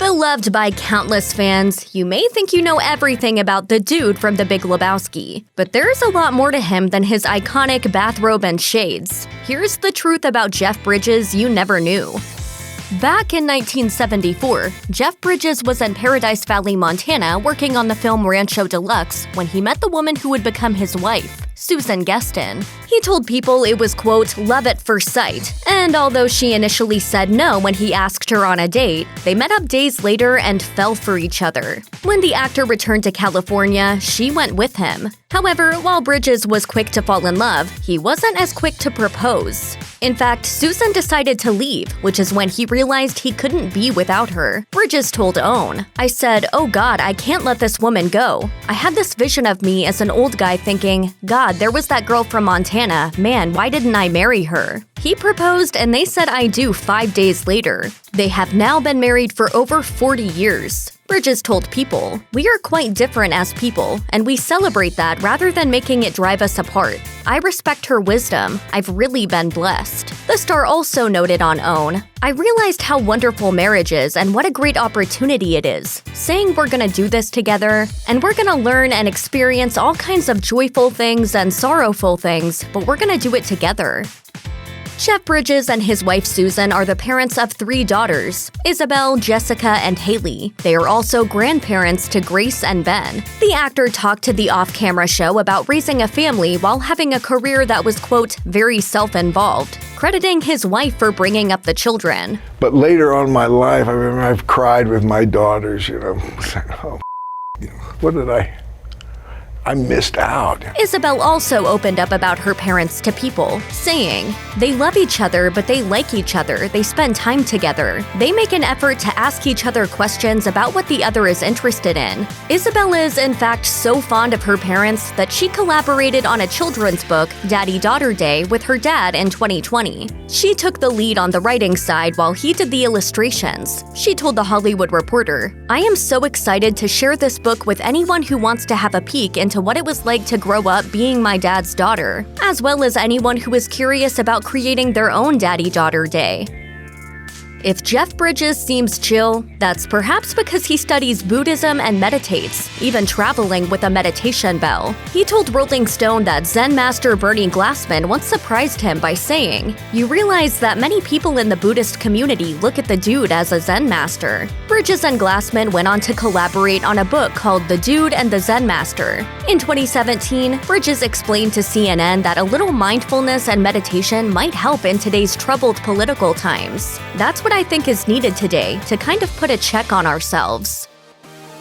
Beloved by countless fans, you may think you know everything about the dude from The Big Lebowski, but there's a lot more to him than his iconic bathrobe and shades. Here's the truth about Jeff Bridges you never knew. Back in 1974, Jeff Bridges was in Paradise Valley, Montana working on the film Rancho Deluxe when he met the woman who would become his wife, Susan Geston. He told people it was, quote, love at first sight, and although she initially said no when he asked her on a date, they met up days later and fell for each other. When the actor returned to California, she went with him. However, while Bridges was quick to fall in love, he wasn't as quick to propose. In fact, Susan decided to leave, which is when he realized he couldn't be without her. Bridges told OWN, "I said, oh God, I can't let this woman go. I had this vision of me as an old guy thinking, God, there was that girl from Montana. Man, why didn't I marry her?" He proposed and they said I do 5 days later. They have now been married for over 40 years. Bridges told People, "We are quite different as people, and we celebrate that rather than making it drive us apart. I respect her wisdom. I've really been blessed." The star also noted on OWN, "I realized how wonderful marriage is and what a great opportunity it is. Saying we're gonna do this together, and we're gonna learn and experience all kinds of joyful things and sorrowful things, but we're gonna do it together." Jeff Bridges and his wife Susan are the parents of 3 daughters, Isabel, Jessica, and Haley. They are also grandparents to Grace and Ben. The actor talked to the off-camera show about raising a family while having a career that was, quote, very self-involved, crediting his wife for bringing up the children. But later on in my life, I remember I've cried with my daughters, saying, oh, what did I missed out. Isabel also opened up about her parents to People, saying, "They love each other, but they like each other. They spend time together. They make an effort to ask each other questions about what the other is interested in." Isabel is, in fact, so fond of her parents that she collaborated on a children's book, Daddy-Daughter Day, with her dad in 2020. She took the lead on the writing side while he did the illustrations. She told The Hollywood Reporter, "I am so excited to share this book with anyone who wants to have a peek into what it was like to grow up being my dad's daughter, as well as anyone who is curious about creating their own Daddy-Daughter Day." If Jeff Bridges seems chill, that's perhaps because he studies Buddhism and meditates, even traveling with a meditation bell. He told Rolling Stone that Zen master Bernie Glassman once surprised him by saying, "You realize that many people in the Buddhist community look at the dude as a Zen master." Bridges and Glassman went on to collaborate on a book called The Dude and the Zen Master. In 2017, Bridges explained to CNN that a little mindfulness and meditation might help in today's troubled political times. That's what I think is needed today to kind of put a check on ourselves.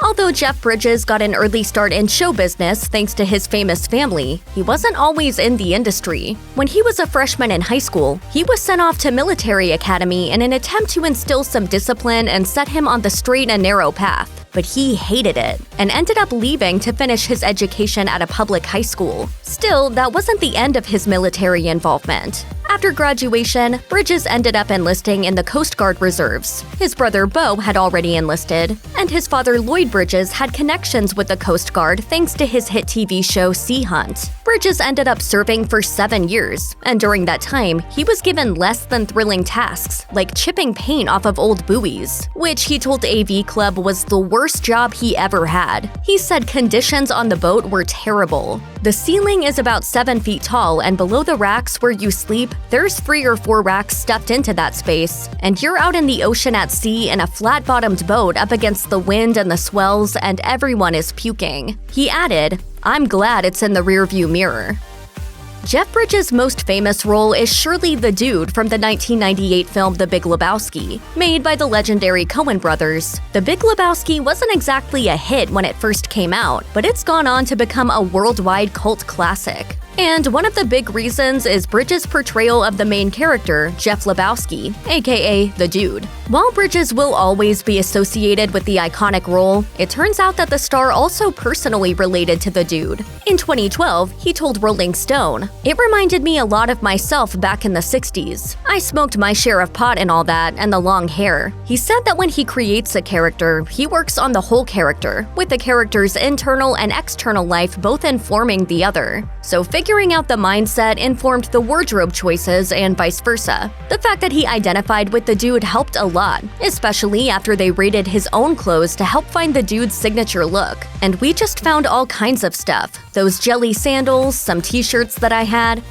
Although Jeff Bridges got an early start in show business thanks to his famous family, he wasn't always in the industry. When he was a freshman in high school, he was sent off to military academy in an attempt to instill some discipline and set him on the straight and narrow path. But he hated it and ended up leaving to finish his education at a public high school. Still, that wasn't the end of his military involvement. After graduation, Bridges ended up enlisting in the Coast Guard Reserves. His brother Beau had already enlisted, and his father Lloyd Bridges had connections with the Coast Guard thanks to his hit TV show Sea Hunt. Bridges ended up serving for 7 years, and during that time, he was given less than thrilling tasks, like chipping paint off of old buoys, which he told AV Club was the worst job he ever had. He said conditions on the boat were terrible. The ceiling is about 7 feet tall, and below the racks where you sleep, there's 3 or 4 racks stuffed into that space, and you're out in the ocean at sea in a flat-bottomed boat up against the wind and the swells, and everyone is puking. He added, "I'm glad it's in the rearview mirror." Jeff Bridges' most famous role is surely the dude from the 1998 film The Big Lebowski, made by the legendary Coen brothers. The Big Lebowski wasn't exactly a hit when it first came out, but it's gone on to become a worldwide cult classic. And one of the big reasons is Bridges' portrayal of the main character, Jeff Lebowski, aka The Dude. While Bridges will always be associated with the iconic role, it turns out that the star also personally related to The Dude. In 2012, he told Rolling Stone, "It reminded me a lot of myself back in the 60s. I smoked my share of pot and all that, and the long hair." He said that when he creates a character, he works on the whole character, with the character's internal and external life both informing the other. So figure Figuring out the mindset informed the wardrobe choices and vice versa. The fact that he identified with the dude helped a lot, especially after they rated his own clothes to help find the dude's signature look. And we just found all kinds of stuff. Those jelly sandals, some t-shirts that I had.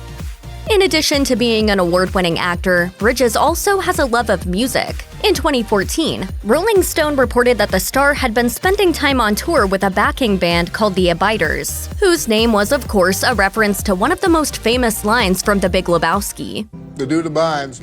In addition to being an award-winning actor, Bridges also has a love of music. In 2014, Rolling Stone reported that the star had been spending time on tour with a backing band called the Abiders, whose name was, of course, a reference to one of the most famous lines from The Big Lebowski. The dude abides.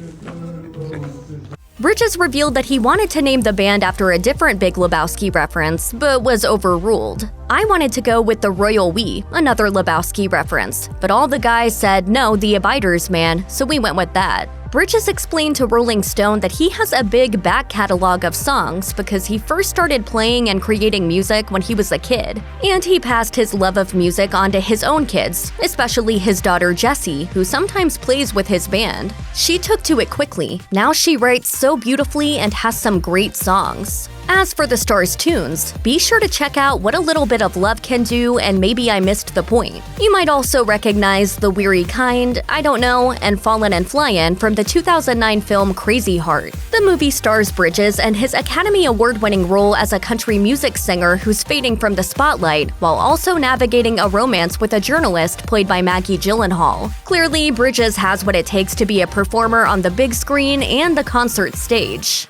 Bridges revealed that he wanted to name the band after a different Big Lebowski reference, but was overruled. I wanted to go with the Royal We, another Lebowski reference, but all the guys said, no, the Abiders, man, so we went with that. Bridges explained to Rolling Stone that he has a big back catalog of songs because he first started playing and creating music when he was a kid, and he passed his love of music on to his own kids, especially his daughter Jessie, who sometimes plays with his band. She took to it quickly. Now she writes so beautifully and has some great songs. As for the star's tunes, be sure to check out What a Little Bit of Love Can Do and Maybe I Missed the Point. You might also recognize The Weary Kind, I Don't Know, and Fallin' and Flyin' from the 2009 film Crazy Heart. The movie stars Bridges and his Academy Award-winning role as a country music singer who's fading from the spotlight while also navigating a romance with a journalist played by Maggie Gyllenhaal. Clearly, Bridges has what it takes to be a performer on the big screen and the concert stage.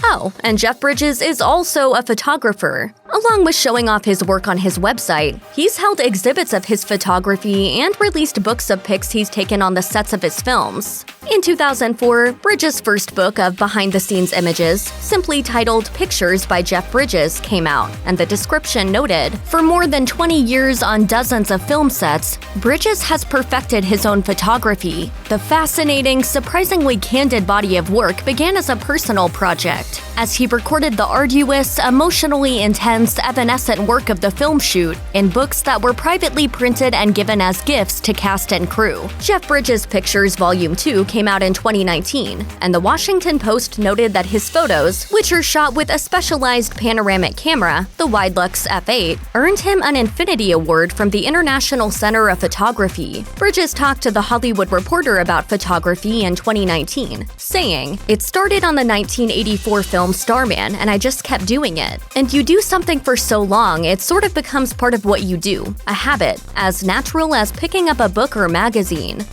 Oh, and Jeff Bridges is also a photographer. Along with showing off his work on his website, he's held exhibits of his photography and released books of pics he's taken on the sets of his films. In 2004, Bridges' first book of behind-the-scenes images, simply titled Pictures by Jeff Bridges, came out, and the description noted, "For more than 20 years on dozens of film sets, Bridges has perfected his own photography. The fascinating, surprisingly candid body of work began as a personal project, as he recorded the arduous, emotionally intense, evanescent work of the film shoot in books that were privately printed and given as gifts to cast and crew." Jeff Bridges' Pictures Volume 2 came out in 2019, and the Washington Post noted that his photos, which are shot with a specialized panoramic camera, the Widelux F8, earned him an Infinity Award from the International Center of Photography. Bridges talked to The Hollywood Reporter about photography in 2019, saying, "It started on the 1984 film Starman, and I just kept doing it. And you do something for so long, it sort of becomes part of what you do, a habit, as natural as picking up a book or magazine."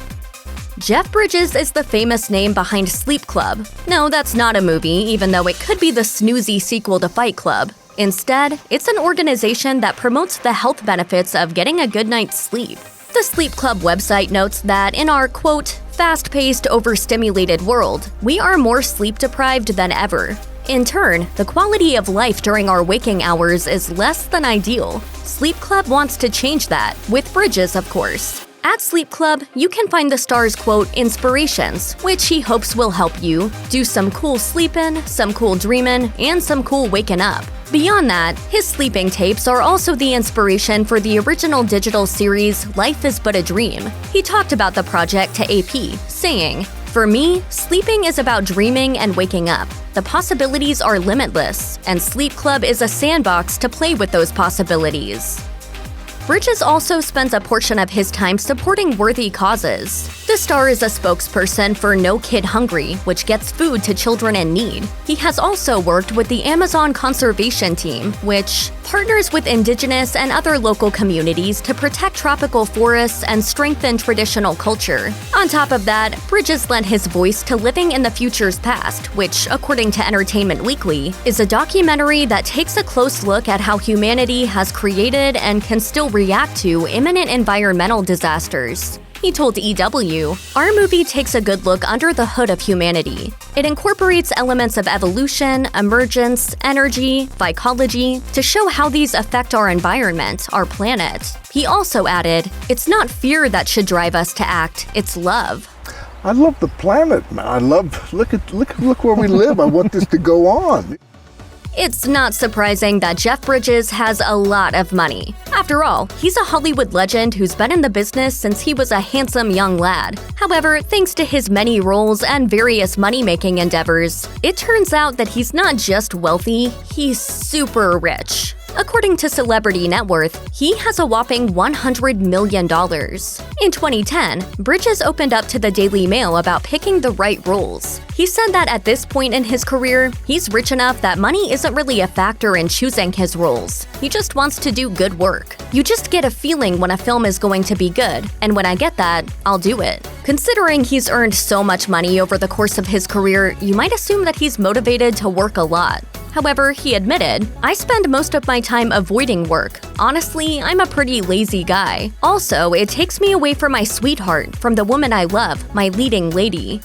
Jeff Bridges is the famous name behind Sleep Club. No, that's not a movie, even though it could be the snoozy sequel to Fight Club. Instead, it's an organization that promotes the health benefits of getting a good night's sleep. The Sleep Club website notes that in our, quote, fast-paced, overstimulated world, we are more sleep-deprived than ever. In turn, the quality of life during our waking hours is less than ideal. Sleep Club wants to change that, with Bridges, of course. At Sleep Club, you can find the star's, quote, inspirations, which he hopes will help you do some cool sleepin', some cool dreamin', and some cool waking up. Beyond that, his sleeping tapes are also the inspiration for the original digital series Life is But a Dream. He talked about the project to AP, saying, "For me, sleeping is about dreaming and waking up. The possibilities are limitless, and Sleep Club is a sandbox to play with those possibilities." Bridges also spends a portion of his time supporting worthy causes. The star is a spokesperson for No Kid Hungry, which gets food to children in need. He has also worked with the Amazon Conservation Team, which partners with indigenous and other local communities to protect tropical forests and strengthen traditional culture. On top of that, Bridges lent his voice to Living in the Future's Past, which, according to Entertainment Weekly, is a documentary that takes a close look at how humanity has created and can still react to imminent environmental disasters. He told EW, "Our movie takes a good look under the hood of humanity. It incorporates elements of evolution, emergence, energy, psychology to show how these affect our environment, our planet." He also added, "It's not fear that should drive us to act, it's love." I love the planet, man. I love, look where we live. I want this to go on. It's not surprising that Jeff Bridges has a lot of money. After all, he's a Hollywood legend who's been in the business since he was a handsome young lad. However, thanks to his many roles and various money-making endeavors, it turns out that he's not just wealthy, he's super rich. According to Celebrity Net Worth, he has a whopping $100 million. In 2010, Bridges opened up to the Daily Mail about picking the right roles. He said that at this point in his career, he's rich enough that money isn't really a factor in choosing his roles. He just wants to do good work. You just get a feeling when a film is going to be good, and when I get that, I'll do it. Considering he's earned so much money over the course of his career, you might assume that he's motivated to work a lot. However, he admitted, "I spend most of my time avoiding work. Honestly, I'm a pretty lazy guy. Also, it takes me away from my sweetheart, from the woman I love, my leading lady."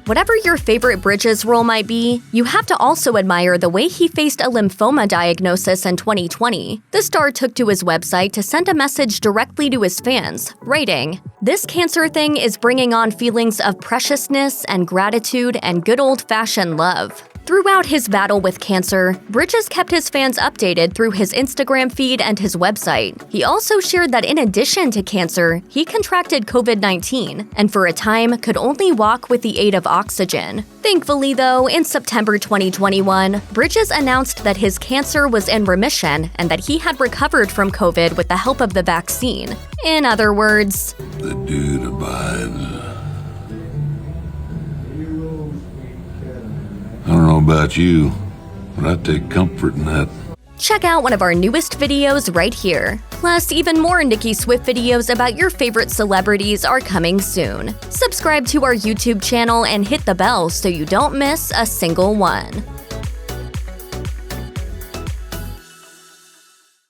Whatever your favorite Bridges role might be, you have to also admire the way he faced a lymphoma diagnosis in 2020. The star took to his website to send a message directly to his fans, writing, "This cancer thing is bringing on feelings of preciousness and gratitude and good old-fashioned love." Throughout his battle with cancer, Bridges kept his fans updated through his Instagram feed and his website. He also shared that in addition to cancer, he contracted COVID-19 and for a time could only walk with the aid of oxygen. Thankfully, though, in September 2021, Bridges announced that his cancer was in remission and that he had recovered from COVID with the help of the vaccine. In other words, "The dude abides." I don't know about you, but I take comfort in that. check out one of our newest videos right here. Plus, even more Nicki Swift videos about your favorite celebrities are coming soon. Subscribe to our YouTube channel and hit the bell so you don't miss a single one.